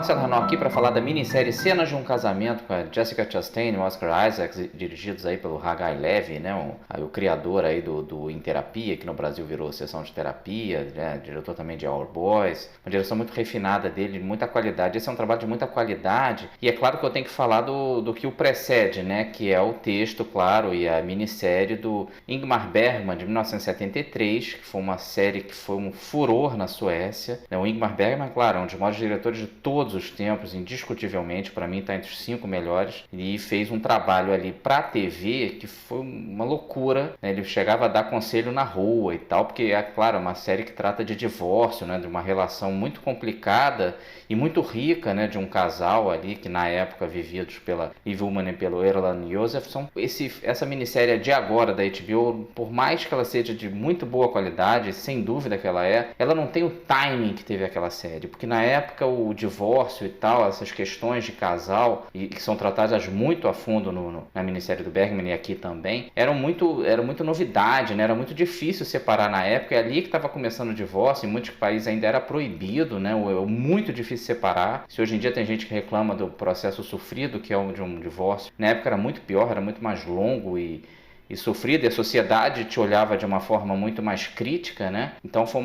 Marcelo Renault aqui para falar da minissérie Cenas de um Casamento com a Jessica Chastain e o Oscar Isaac, dirigidos aí pelo Haggai Levy, né, o criador aí do Em Terapia, que no Brasil virou Sessão de Terapia, né, diretor também de Our Boys, uma direção muito refinada dele, de muita qualidade. Esse é um trabalho de muita qualidade, e é claro que eu tenho que falar do que o precede, né, que é o texto, claro, e a minissérie do Ingmar Bergman, de 1973, que foi uma série que foi um furor na Suécia. O Ingmar Bergman, claro, é um dos maiores diretores de todos os tempos, indiscutivelmente, para mim está entre os 5 melhores, e fez um trabalho ali para a TV que foi uma loucura, né? Ele chegava a dar conselho na rua e tal, porque é claro, uma série que trata de divórcio, né? De uma relação muito complicada e muito rica, né? De um casal ali que na época vividos pela Liv Ullmann e pelo Erland Josephson. Essa minissérie de agora da HBO, por mais que ela seja de muito boa qualidade, sem dúvida que ela não tem o timing que teve aquela série, porque na época o divórcio e tal, essas questões de casal, e que são tratadas muito a fundo na minissérie do Bergman e aqui também, era muito novidade, né? Era muito difícil separar na época, e ali que estava começando o divórcio, em muitos países ainda era proibido, né? Muito difícil separar. Se hoje em dia tem gente que reclama do processo sofrido que é o de um divórcio, na época era muito pior, era muito mais longo e sofrida, e a sociedade te olhava de uma forma muito mais crítica, né? Então foi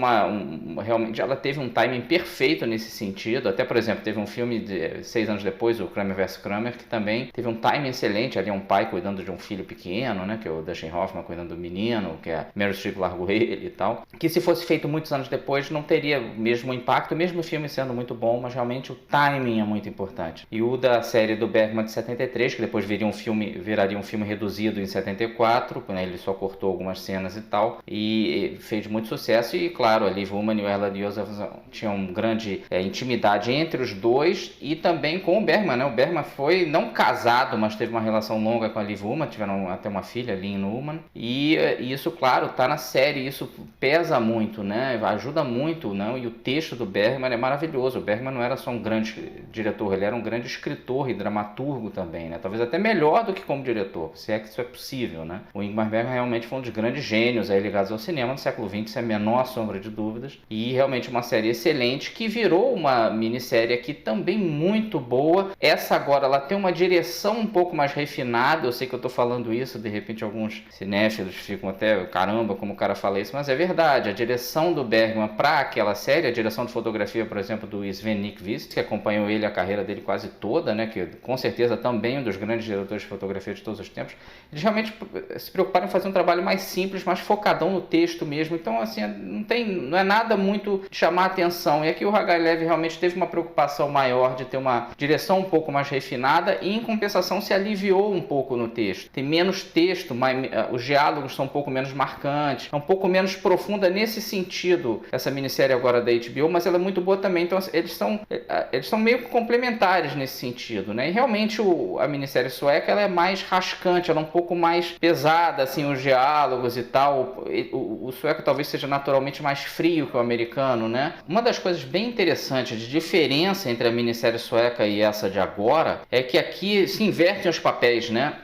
realmente ela teve um timing perfeito nesse sentido. Até, por exemplo, teve um filme 6 anos depois, o Kramer vs. Kramer, que também teve um timing excelente. Ali é um pai cuidando de um filho pequeno, né? Que é o Dustin Hoffman cuidando do menino, que a Meryl Streep largou ele e tal. Que se fosse feito muitos anos depois não teria o mesmo impacto, mesmo o filme sendo muito bom, mas realmente o timing é muito importante. E o da série do Bergman de 73, que depois viraria um filme reduzido em 74, né? Ele só cortou algumas cenas e tal, e fez muito sucesso. E claro, a Liv Ullmann e o Erland Josephson tinham grande intimidade entre os dois, e também com o Bergman, né? O Bergman foi não casado, mas teve uma relação longa com a Liv Ullmann, tiveram até uma filha, Lynn Ullmann, e isso, claro, tá na série, isso pesa muito, né? Ajuda muito, né? E o texto do Bergman é maravilhoso. O Bergman não era só um grande diretor, ele era um grande escritor e dramaturgo também, né? Talvez até melhor do que como diretor, se é que isso é possível, né? O Ingmar Bergman realmente foi um dos grandes gênios aí ligados ao cinema no século XX, sem a menor sombra de dúvidas, e realmente uma série excelente que virou uma minissérie aqui também muito boa. Essa agora ela tem uma direção um pouco mais refinada. Eu sei que eu tô falando isso, de repente alguns cinéfilos ficam até, caramba, como o cara fala isso, mas é verdade. A direção do Bergman para aquela série, a direção de fotografia, por exemplo, do Sven Nykvist, que acompanhou ele, a carreira dele quase toda, né, que com certeza também um dos grandes diretores de fotografia de todos os tempos, eles realmente se preocuparam em fazer um trabalho mais simples, mais focadão no texto mesmo. Então, assim, não é nada muito de chamar a atenção. E aqui o Haggai Levy realmente teve uma preocupação maior de ter uma direção um pouco mais refinada, e em compensação se aliviou um pouco no texto. Tem menos texto, os diálogos são um pouco menos marcantes, é um pouco menos profunda nesse sentido, essa minissérie agora da HBO, mas ela é muito boa também. Então eles são meio complementares nesse sentido, né? E realmente a minissérie sueca ela é mais rascante, ela é um pouco mais pesada, assim, os diálogos e tal. O sueco talvez seja naturalmente mais frio que o americano, né? Uma das coisas bem interessantes de diferença entre a minissérie sueca e essa de agora é que aqui se invertem os papéis, né?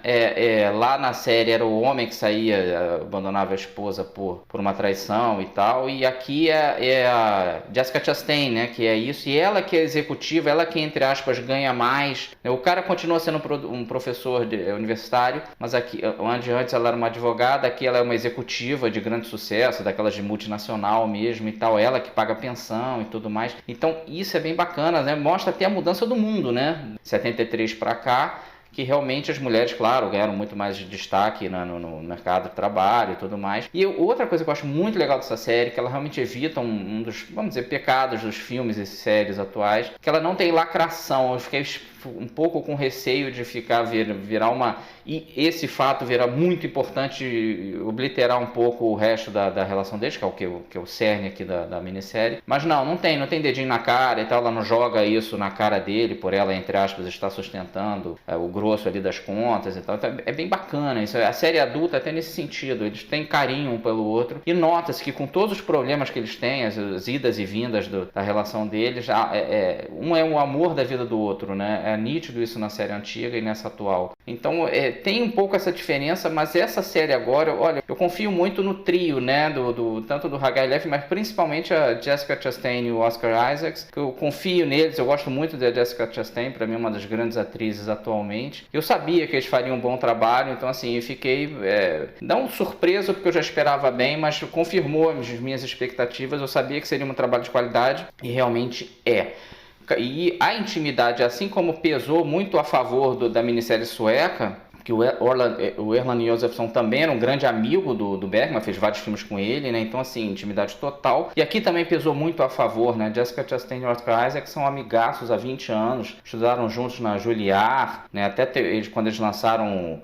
Lá na série era o homem que saía, abandonava a esposa por uma traição e tal, e aqui é a Jessica Chastain, né? Que é isso, e ela que é executiva, ela que, entre aspas, ganha mais. O cara continua sendo um professor universitário, mas aqui, antes ela era uma advogada, aqui ela é uma executiva de grande sucesso, daquelas de multinacional mesmo e tal, ela que paga pensão e tudo mais. Então isso é bem bacana, né? Mostra até a mudança do mundo, né? 73 para cá, que realmente as mulheres, claro, ganharam muito mais de destaque no mercado de trabalho e tudo mais. E outra coisa que eu acho muito legal dessa série, que ela realmente evita um dos, vamos dizer, pecados dos filmes e séries atuais, que ela não tem lacração. Eu fiquei um pouco com receio de virar uma... E esse fato virar muito importante, obliterar um pouco o resto da relação deles, que é o cerne aqui da minissérie. Mas não tem dedinho na cara e tal, ela não joga isso na cara dele, por ela, entre aspas, estar sustentando o grosso ali das contas e tal. Então, é bem bacana isso. A série adulta até nesse sentido, eles têm carinho um pelo outro, e nota-se que com todos os problemas que eles têm, as idas e vindas da relação deles, um é o amor da vida do outro, né? Era nítido isso na série antiga e nessa atual. Então tem um pouco essa diferença, mas essa série agora, olha, eu confio muito no trio, né, tanto do Haggai Levy, mas principalmente a Jessica Chastain e o Oscar Isaacs, que eu confio neles, eu gosto muito da Jessica Chastain, para mim é uma das grandes atrizes atualmente. Eu sabia que eles fariam um bom trabalho, então assim, eu fiquei não surpreso, porque eu já esperava bem, mas confirmou as minhas expectativas, eu sabia que seria um trabalho de qualidade, e realmente é. E a intimidade, assim como pesou muito a favor da minissérie sueca, que o Erland Josephson também era um grande amigo do Bergman, fez vários filmes com ele, né? Então, assim, intimidade total. E aqui também pesou muito a favor, né? Jessica Chastain e Oscar Isaac são amigaços há 20 anos, estudaram juntos na Juilliard, né? Até quando eles lançaram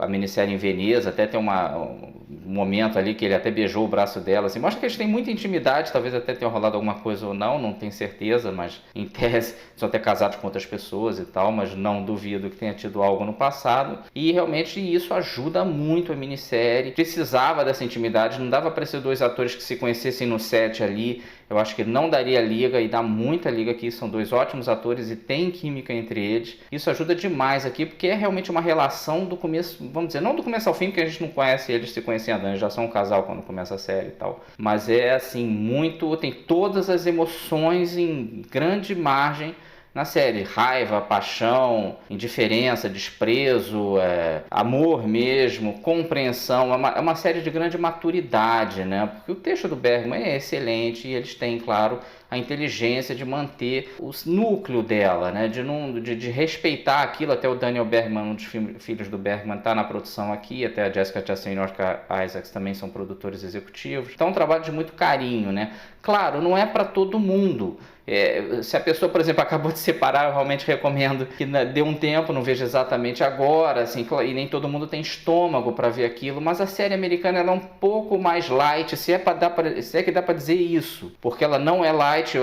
a minissérie em Veneza, até tem um momento ali que ele até beijou o braço dela, assim, mostra que eles têm muita intimidade, talvez até tenha rolado alguma coisa ou não tenho certeza, mas em tese são até casados com outras pessoas e tal, mas não duvido que tenha tido algo no passado. E realmente isso ajuda muito a minissérie. Precisava dessa intimidade, não dava para ser dois atores que se conhecessem no set ali. Eu acho que não daria liga, e dá muita liga aqui. São dois ótimos atores e tem química entre eles. Isso ajuda demais aqui, porque é realmente uma relação do começo, vamos dizer, não do começo ao fim, porque a gente não conhece eles se conhecendo, eles já são um casal quando começa a série e tal. Mas é assim, tem todas as emoções em grande margem na série. Raiva, paixão, indiferença, desprezo, amor mesmo, compreensão. É uma série de grande maturidade, né? Porque o texto do Bergman é excelente e eles têm, claro, a inteligência de manter o núcleo dela, né? De respeitar aquilo. Até o Daniel Bergman, um dos filhos do Bergman, está na produção aqui. Até a Jessica Chastain e o Oscar Isaacs também são produtores executivos. Então é um trabalho de muito carinho, né? Claro, não é para todo mundo. Se a pessoa, por exemplo, acabou de separar, eu realmente recomendo que dê um tempo, não veja exatamente agora, assim, e nem todo mundo tem estômago para ver aquilo, mas a série americana ela é um pouco mais light, se é que dá para dizer isso, porque ela não é light,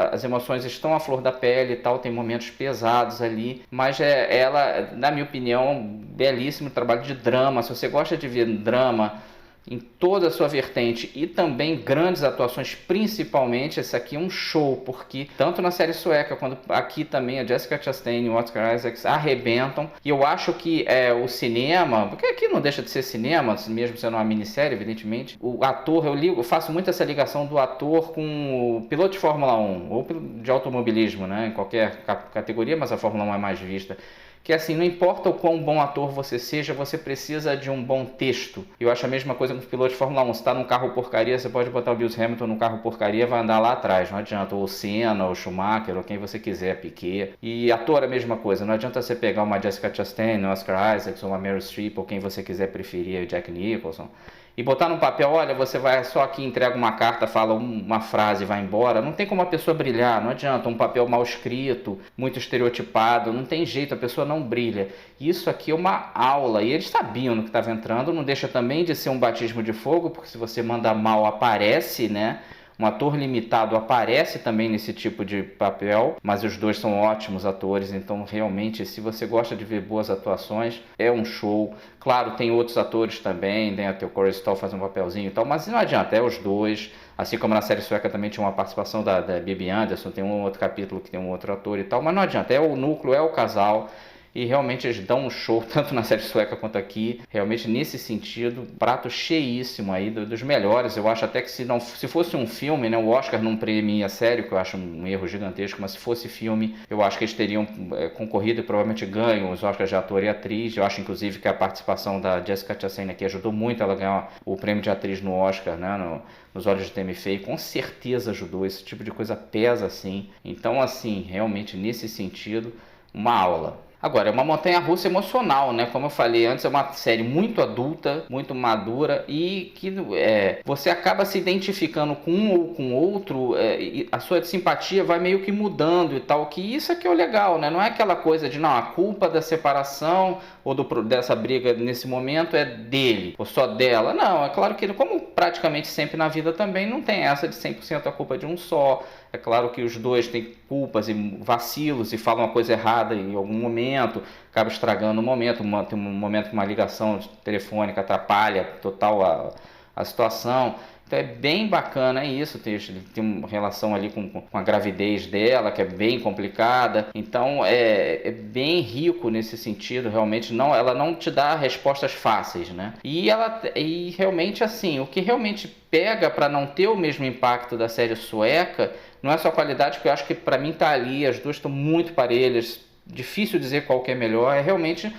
as emoções estão à flor da pele e tal, tem momentos pesados ali, mas ela, na minha opinião, belíssimo trabalho de drama. Se você gosta de ver drama em toda a sua vertente e também grandes atuações, principalmente esse aqui é um show, porque tanto na série sueca quanto aqui também a Jessica Chastain e o Oscar Isaacs arrebentam. E eu acho que o cinema, porque aqui não deixa de ser cinema, mesmo sendo uma minissérie, evidentemente, o ator, eu faço muito essa ligação do ator com o piloto de Fórmula 1 ou de automobilismo, né, em qualquer categoria, mas a Fórmula 1 é mais vista. Que assim, não importa o quão bom ator você seja, você precisa de um bom texto. Eu acho a mesma coisa com os pilotos de Fórmula 1. Se está num carro porcaria, você pode botar o Lewis Hamilton num carro porcaria, vai andar lá atrás, não adianta. Ou o Senna, ou o Schumacher, ou quem você quiser, Piquet. E ator é a mesma coisa, não adianta você pegar uma Jessica Chastain, um Oscar Isaacs, ou uma Meryl Streep, ou quem você quiser preferir, o Jack Nicholson, e botar no papel, olha, você vai só aqui, entrega uma carta, fala uma frase e vai embora. Não tem como a pessoa brilhar, não adianta. Um papel mal escrito, muito estereotipado, não tem jeito, a pessoa não brilha. Isso aqui é uma aula, e eles sabiam no que estava entrando. Não deixa também de ser um batismo de fogo, porque se você manda mal, aparece, né? Um ator limitado aparece também nesse tipo de papel, mas os dois são ótimos atores, então realmente, se você gosta de ver boas atuações, é um show. Claro, tem outros atores também, né? Até o Corey Stoll faz um papelzinho e tal, mas não adianta, é os dois. Assim como na série sueca também tinha uma participação da Bibi Andersson, tem um outro capítulo que tem um outro ator e tal, mas não adianta, é o núcleo, é o casal. E realmente eles dão um show, tanto na série sueca quanto aqui. Realmente, nesse sentido, prato cheíssimo aí, dos melhores. Eu acho até que se fosse um filme, né, o Oscar não premia a série, que eu acho um erro gigantesco, mas se fosse filme, eu acho que eles teriam concorrido e provavelmente ganho os Oscars de ator e atriz. Eu acho, inclusive, que a participação da Jessica Chastain aqui ajudou muito ela a ganhar o prêmio de atriz no Oscar, né, nos Olhos de Tammy Faye, com certeza ajudou. Esse tipo de coisa pesa, assim. Então, assim, realmente, nesse sentido, uma aula. Agora, é uma montanha-russa emocional, né? Como eu falei antes, é uma série muito adulta, muito madura e que você acaba se identificando com um ou com outro, e a sua simpatia vai meio que mudando e tal, que isso aqui é o legal, né? Não é aquela coisa de, não, a culpa da separação ou dessa briga nesse momento é dele ou só dela. Não, é claro que, como praticamente sempre na vida também, não tem essa de 100% a culpa de um só. É claro que os dois têm culpas e vacilos e falam uma coisa errada em algum momento, acaba estragando o momento. Tem um momento que uma ligação telefônica atrapalha total a situação. Então é bem bacana isso, tem uma relação ali com a gravidez dela, que é bem complicada. Então é bem rico nesse sentido, realmente. Não, ela não te dá respostas fáceis, né? E realmente, assim, o que realmente pega para não ter o mesmo impacto da série sueca não é só a qualidade, porque eu acho que para mim tá ali, as duas estão muito parelhas. Difícil dizer qual que é melhor, é realmente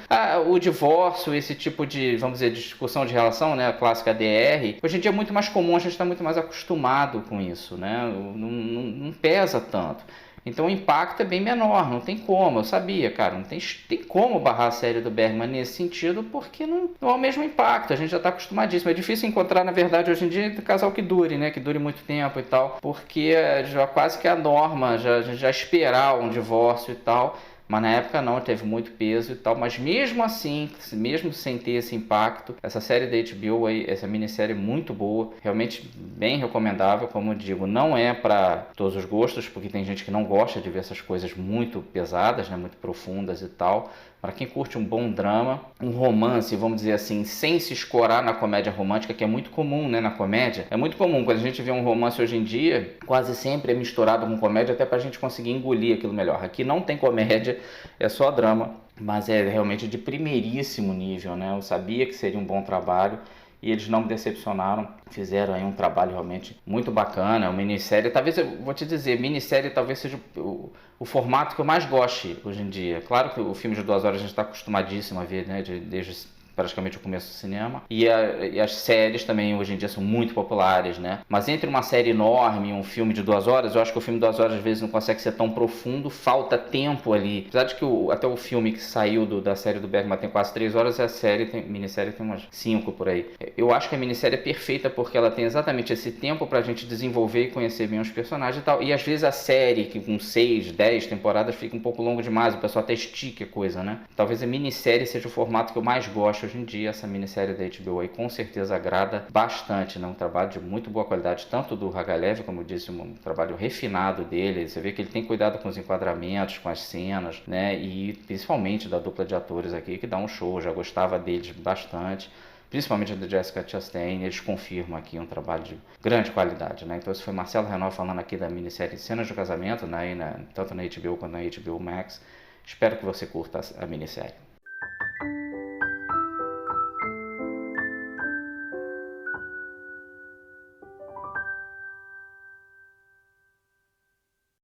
o divórcio, esse tipo de, vamos dizer, discussão de relação, né, a clássica DR. Hoje em dia é muito mais comum, a gente está muito mais acostumado com isso, né, não pesa tanto. Então o impacto é bem menor, não tem como, eu sabia, cara, não tem como barrar a série do Bergman nesse sentido, porque não é o mesmo impacto, a gente já está acostumadíssimo. É difícil encontrar, na verdade, hoje em dia, um casal que dure, né, que dure muito tempo e tal, porque já quase que é a norma, já esperar um divórcio e tal. Mas na época não, teve muito peso e tal, mas mesmo assim, mesmo sem ter esse impacto, essa série da HBO aí, essa minissérie muito boa, realmente bem recomendável, como eu digo, não é para todos os gostos, porque tem gente que não gosta de ver essas coisas muito pesadas, né, muito profundas e tal. Para quem curte um bom drama, um romance, vamos dizer assim, sem se escorar na comédia romântica, que é muito comum, né, na comédia. É muito comum, quando a gente vê um romance hoje em dia, quase sempre é misturado com comédia, até para a gente conseguir engolir aquilo melhor. Aqui não tem comédia, é só drama, mas é realmente de primeiríssimo nível, né? Eu sabia que seria um bom trabalho e eles não me decepcionaram, fizeram aí um trabalho realmente muito bacana, uma minissérie, talvez, eu vou te dizer, minissérie talvez seja o formato que eu mais goste hoje em dia. Claro que o filme de 2 horas a gente está acostumadíssimo a ver, né, desde praticamente o começo do cinema, e as séries também hoje em dia são muito populares, né, mas entre uma série enorme e um filme de 2 horas, eu acho que o filme de 2 horas às vezes não consegue ser tão profundo, falta tempo ali, apesar de que até o filme que saiu da série do Bergman tem quase 3 horas, a minissérie tem umas 5 por aí. Eu acho que a minissérie é perfeita porque ela tem exatamente esse tempo pra gente desenvolver e conhecer bem os personagens e tal, e às vezes a série, que com 6, 10 temporadas fica um pouco longo demais, o pessoal até estica a coisa, né, talvez a minissérie seja o formato que eu mais gosto hoje em dia. Essa minissérie da HBO aí com certeza agrada bastante, né? Um trabalho de muito boa qualidade, tanto do Hagalev, como eu disse, um trabalho refinado dele. Você vê que ele tem cuidado com os enquadramentos, com as cenas, né? E principalmente da dupla de atores aqui, que dá um show. Eu já gostava deles bastante, principalmente da Jessica Chastain. Eles confirmam aqui um trabalho de grande qualidade, né? Então esse foi Marcelo Renol falando aqui da minissérie Cenas de Casamento, né? Tanto na HBO quanto na HBO Max. Espero que você curta a minissérie.